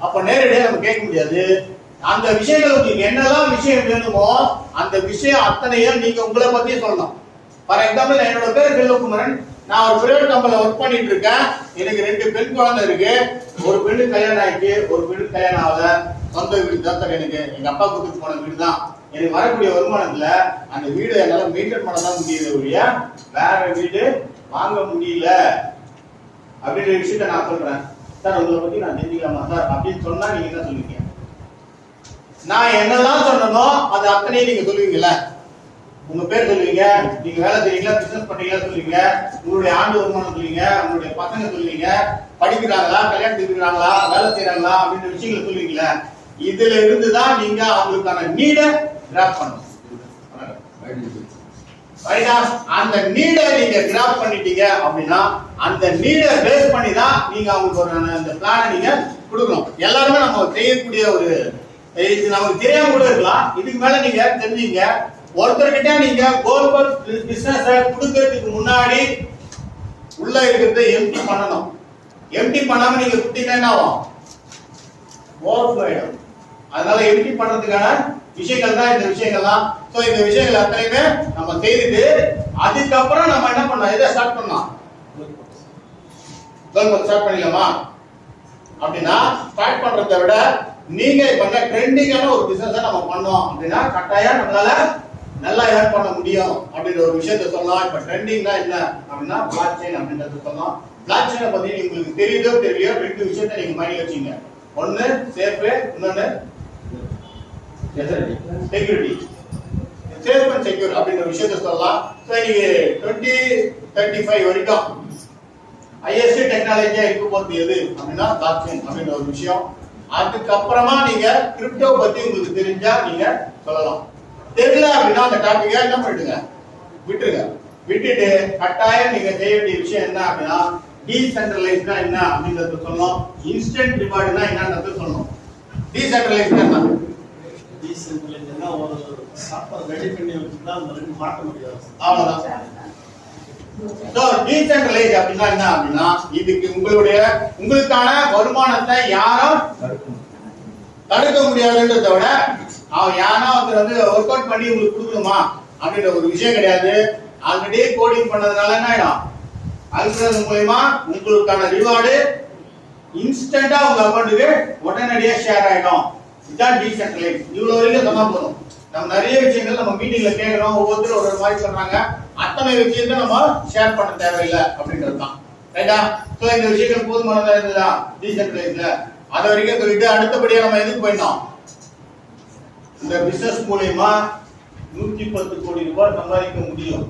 அப்ப நேரடியாக நம்ம கேட்க முடியாது. அந்த விஷயங்கள் உங்களுக்கு என்னெல்லாம் விஷயம் வேணுமோ அந்த விஷயம் அத்தனையும் நீங்க உங்களை பத்தி சொல்லணும். ஃபார் எக்ஸாம்பிள், என்னோட பேர் செல்வகுமரன், நான் ஒரு பிரைவேட் கம்பெனில ஒர்க் பண்ணிட்டு இருக்கேன். எனக்கு 2 பெண் குழந்தை இருக்கு. ஒரு பெண்ணு கல்யாணம் ஆயிடுச்சு, ஒரு பெண்ணு கல்யாணம் ஆகல. சொந்த வீடு தான் சார், எனக்கு எங்க அப்பா கொடுத்து போன வீடு தான். எனக்கு வரக்கூடிய வருமானத்துல அந்த வீடு என்னால மெயின்டைன் பண்ண தான் முடியுது ஒழிய வேற வீடு வாங்க முடியல அப்படின்ற விஷயத்த நான் சொல்றேன். சார் உங்களை பத்தி நான் தெரிஞ்சுக்கலாமா சார் அப்படின்னு சொன்னா நீங்க என்ன சொல்லுவீங்க? நான் என்னெல்லாம் சொன்னனோ அது அத்தனையும் நீங்க சொல்லுவீங்கல்ல. உங்க பேர் சொல்லுவீங்க, நீங்க வேலை செய்றீங்களா, பிசினஸ் பண்றீங்களா சொல்லுவீங்க, உங்களுடைய ஆண்டு வருமானம் சொல்லுவீங்க, உங்களுடைய பசங்க சொல்லுவீங்க, படிக்கிறாங்களா, கல்யாணத்துக்கு இருக்கிறாங்களா, வேலை செய்யறாங்களா அப்படின்ற விஷயங்களை சொல்லுவீங்களா. இதுல இருந்துதான் நீங்க அவங்களுக்கான நீட கிராப் பண்ணணும். அந்த நீட நீங்க கிராப் பண்ணிட்டீங்க அப்படின்னா அந்த நீட பேஸ் பண்ணி தான் நீங்க அவங்களுக்கு ஒரு அந்த பிளானை நீங்க கொடுக்கணும். எல்லாருமே நம்ம செய்யக்கூடிய ஒரு இது நமக்கு தெரியாம கூட இருக்கலாம். இதுக்கு மேல நீங்க தெரிஞ்சீங்க. ஒருத்தர்கிட்ட நீங்க கோல்பல் பிசினஸ் கொடுக்கறதுக்கு முன்னாடி உள்ள இருக்கிறத எம்டி பண்ணணும். எம்டி பண்ணாம நீங்க கொடுத்தீங்கன்னா என்ன ஆகும்? ஓவர்ஃப்ளோ ஆயிடும். அதனால எம்டி பண்றதுக்கான விஷயங்கள் தான் இந்த விஷயங்கள்லாம். சோ இந்த விஷயங்கள் அத்தனையுமே நம்ம செய்துட்டு அதுக்கப்புறம் நம்ம என்ன பண்ணோம்? எதை ஸ்டார்ட் பண்ணோம்? கோல்பல் ஸ்டார்ட் பண்ணிடலாமா அப்படின்னா, ஸ்டார்ட் பண்றதை விட நீங்க இப்ப ட்ரெண்டிங்கான ஒரு பிசினஸ் நம்ம பண்ணோம் அப்படின்னா கட்டாயம் நம்மளால நல்லா ஏர்ன் பண்ண முடியும் அப்படின்ற ஒரு விஷயத்தை சொல்லலாம். இப்ப ட்ரெண்டிங்னா என்ன அப்படின்னா பிளாக் செயின் அப்படின்றத சொல்லலாம். பிளாக் செயினை பத்தி உங்களுக்கு தெரியுதோ தெரியலையோ 2 விஷயத்தை நீங்க மைண்ட்ல வச்சீங்க. ஒன்னு சேஃப், இன்னொன்னு செக்யூரிட்டி. சேஃப் அண்ட் செக்யூர் அப்படின்ற விஷயத்தை சொல்லலாம். சோ நீங்க 2035 வரைக்கும் ஐஎஸ்சி டெக்னாலஜியா இருக்க போறது எது அப்படின்னா பிளாக் செயின் அப்படின்ற ஒரு விஷயம். அதுக்கப்புறமா நீங்க கிரிப்டோ பத்தி உங்களுக்கு தெரிஞ்சா நீங்க சொல்லலாம். தெரியல அப்படின்னா அந்த டாபிக்கை என்ன பண்ணிடுங்க, விட்டுருங்க. விட்டுட்டு கட்டாயம் நீங்க செய்ய வேண்டிய விஷயம் என்ன அப்படின்னா டீசென்ட்ரலைஸ்டா என்ன அப்படிங்கறது சொல்லணும். இன்ஸ்டன்ட் ரிவார்டுனா என்னன்றது சொல்லணும். டீசென்ட்ரலைஸ்டா என்ன? டீசென்ட்ரலைஸ்டா ஒரு சாஃப்ட்வேர் ரெடி பண்ணி வச்சுட்டா அந்த ரெண்டு மாட்ட முடியாது. அவ்வளவுதான். சோ டீசென்ட்ரலைஸ் அப்படின்னா என்ன அப்படின்னா இதுக்கு உங்களுக்கான வருமானத்தை யாரும் தடுக்க முடியாதுன்றத விட அவன் யாரா ஒருத்தர் ஒர்க் அவுட் பண்ணி உங்களுக்கு கொடுக்கணுமா அப்படின்ற ஒரு விஷயம் கிடையாது. ஆல்ரெடி கோடிங் பண்ணதுனால என்ன ஆயிடும்? அல்கோரிதம் மூலமா உங்களுக்கான ரிவார்டு இன்ஸ்டன்டா உங்க அக்கௌண்ட்டுக்கு உடனடியா ஷேர் ஆயிடும். இதுதான் டீசென்ட்ரலைஸ். இவ்வளவு வரைக்கும் சொன்னா போதும். நம்ம நிறைய விஷயங்கள் நம்ம மீட்டிங்ல கேட்கிறோம், ஒவ்வொருத்தரும் ஒரு மாதிரி சொல்றாங்க. அத்தனை விஷயத்தை நம்ம ஷேர் பண்ண தேவையில்லை அப்படின்றது தான். ரைட்டா? சோ இந்த விஷயங்கள் போதுமானதா இருந்ததா டீசென்ட்ரலைஸ்ல? அது வரைக்கும் சொல்லிட்டு அடுத்தபடியா நம்ம எதுக்கு போயிடணும்? இந்த பிசினஸ் மூலமா 110 கோடி ரூபாய் சம்பாதிக்க முடியும்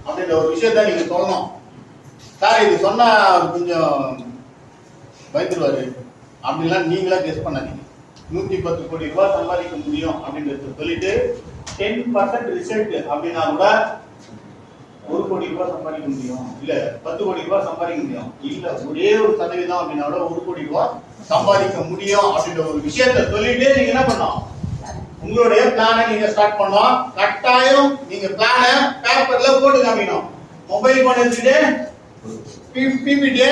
அப்படின்ற ஒரு விஷயத்த நீங்க சொல்லணும். சார் இது சொன்னா கொஞ்சம் பயந்துருவாரு அப்படின்லாம் நீங்களா கெஸ் பண்ணாதீங்க. 110 கோடி ரூபாய் சம்பாதிக்க முடியும் அப்படின்றத சொல்லிட்டு 10% ரிசல்ட் அப்படின்னா கூட 1 கோடி ரூபாய் சம்பாதிக்க முடியும், இல்ல 10 கோடி ரூபாய் சம்பாதிக்க முடியும், இல்ல ஒரே ஒரு சதவீதம் அப்படின்னா கூட 1 கோடி ரூபாய் சம்பாதிக்க முடியும் அப்படின்ற ஒரு விஷயத்த சொல்லிட்டு நீங்க என்ன பண்ணணும்? உங்களுடைய பிளானை நீங்க ஸ்டார்ட் பண்ணணும். கட்டாயம் நீங்க பிளானை பேப்பர்ல போட்டு காமிக்கணும். மொபைல் போன் எடுத்துட்டு பிபிடி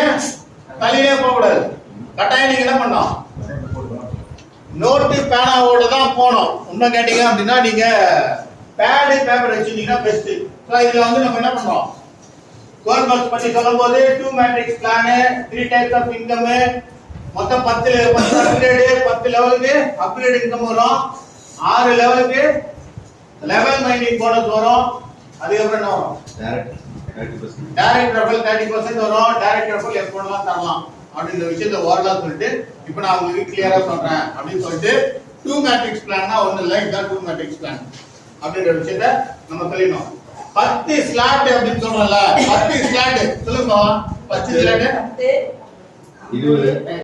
தலையிலே போக கூடாது. கட்டாயம் நீங்க என்ன பண்ணணும்? நோட்டு பேனாவோட தான் போகணும். உண்மை கேட்டீங்க அப்படின்னா நீங்க பேடு பேப்பர் வச்சிருந்தீங்கன்னா பெஸ்ட். ஸோ இதுல நம்ம என்ன பண்றோம்? கோல்பல்ஸ் பத்தி சொல்லும் போது 2 matrix plan, 3 types of income, மொத்தம் 10 அப்கிரேடு, 10 லெவலுக்கு அப்கிரேட் இன்கம் வரும், 6 லெவலுக்கு லெவல் மைண்டிங் போனஸ் வரும். அதுக்கப்புறம் என்ன வரும்? டைரக்ட் ரெஃபரல் 30% வரும். டைரக்ட் ரெஃபரல் எப்போலாம் தரலாம் அப்படின்ற விஷயத்தை ஓரளா சொல்லிட்டு இப்போ நான் உங்களுக்கு கிளியரா சொல்றேன் அப்படின்னு சொல்லிட்டு 2 மேட்ரிக்ஸ் பிளான்னா ஒண்ணு இல்லை, இதுதான் 2 மேட்ரிக்ஸ் பிளான் அப்படின்ற விஷயத்த நம்ம சொல்லிடணும். 10 ஸ்லாட் அப்படின்னு சொல்றோம்ல, 10 ஸ்லாட் சொல்லுங்க. 10 ஸ்லாட் 20